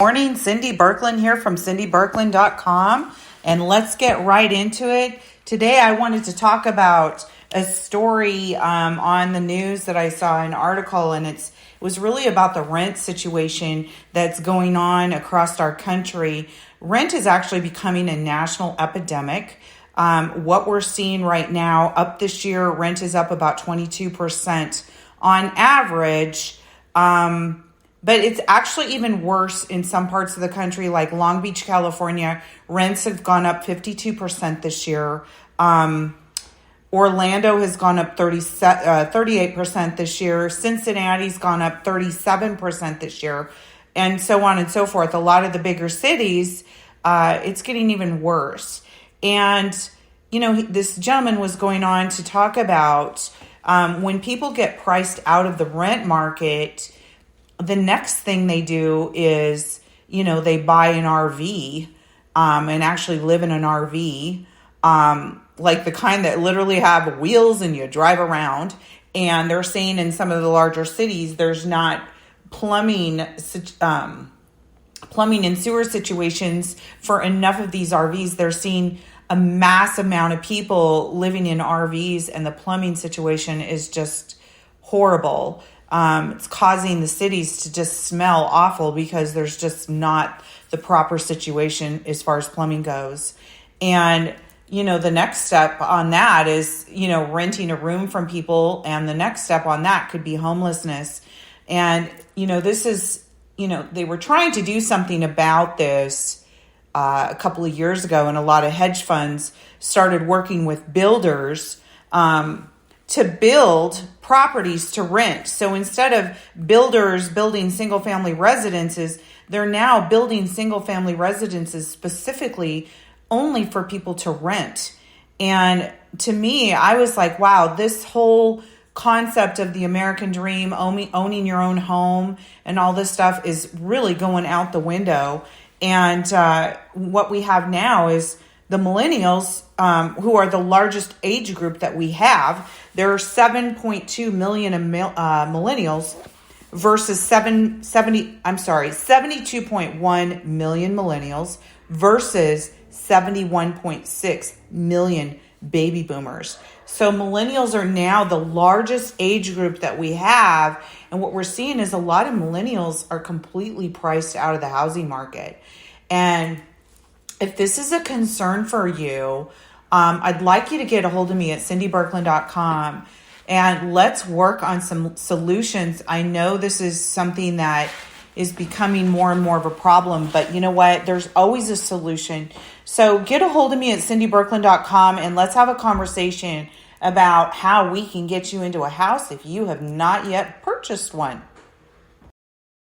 Morning, Cindy Birkeland here from cindybirkeland.com, and let's get right into it. Today I wanted to talk about a story on the news that I saw, an article, and it was really about the rent situation that's going on across our country. Rent is actually becoming a national epidemic. What we're seeing right now, up this year, rent is up about 22% on average. But it's actually even worse in some parts of the country, like Long Beach, California. Rents have gone up 52% this year. Orlando has gone up 38% this year. Cincinnati's gone up 37% this year, and so on and so forth. A lot of the bigger cities, it's getting even worse. And, this gentleman was going on to talk about when people get priced out of the rent market, the next thing they do is, they buy an RV and actually live in an RV, like the kind that literally have wheels and you drive around. And they're saying in some of the larger cities, there's not plumbing and sewer situations for enough of these RVs. They're seeing a mass amount of people living in RVs, and the plumbing situation is just horrible. It's causing the cities to just smell awful because there's just not the proper situation as far as plumbing goes. And, the next step on that is, renting a room from people. And the next step on that could be homelessness. And, this is, they were trying to do something about this a couple of years ago. And a lot of hedge funds started working with builders to build properties to rent. So instead of builders building single-family residences, they're now building single-family residences specifically only for people to rent. And to me, I was like, wow, this whole concept of the American dream, owning your own home and all this stuff is really going out the window. And what we have now is the millennials, who are the largest age group that we have. There are 7.2 million millennials versus 72.1 million millennials versus 71.6 million baby boomers. So millennials are now the largest age group that we have. And what we're seeing is a lot of millennials are completely priced out of the housing market. And if this is a concern for you, I'd like you to get a hold of me at cindybirkeland.com and let's work on some solutions. I know this is something that is becoming more and more of a problem, but you know what? There's always a solution. So get a hold of me at cindybirkeland.com and let's have a conversation about how we can get you into a house if you have not yet purchased one.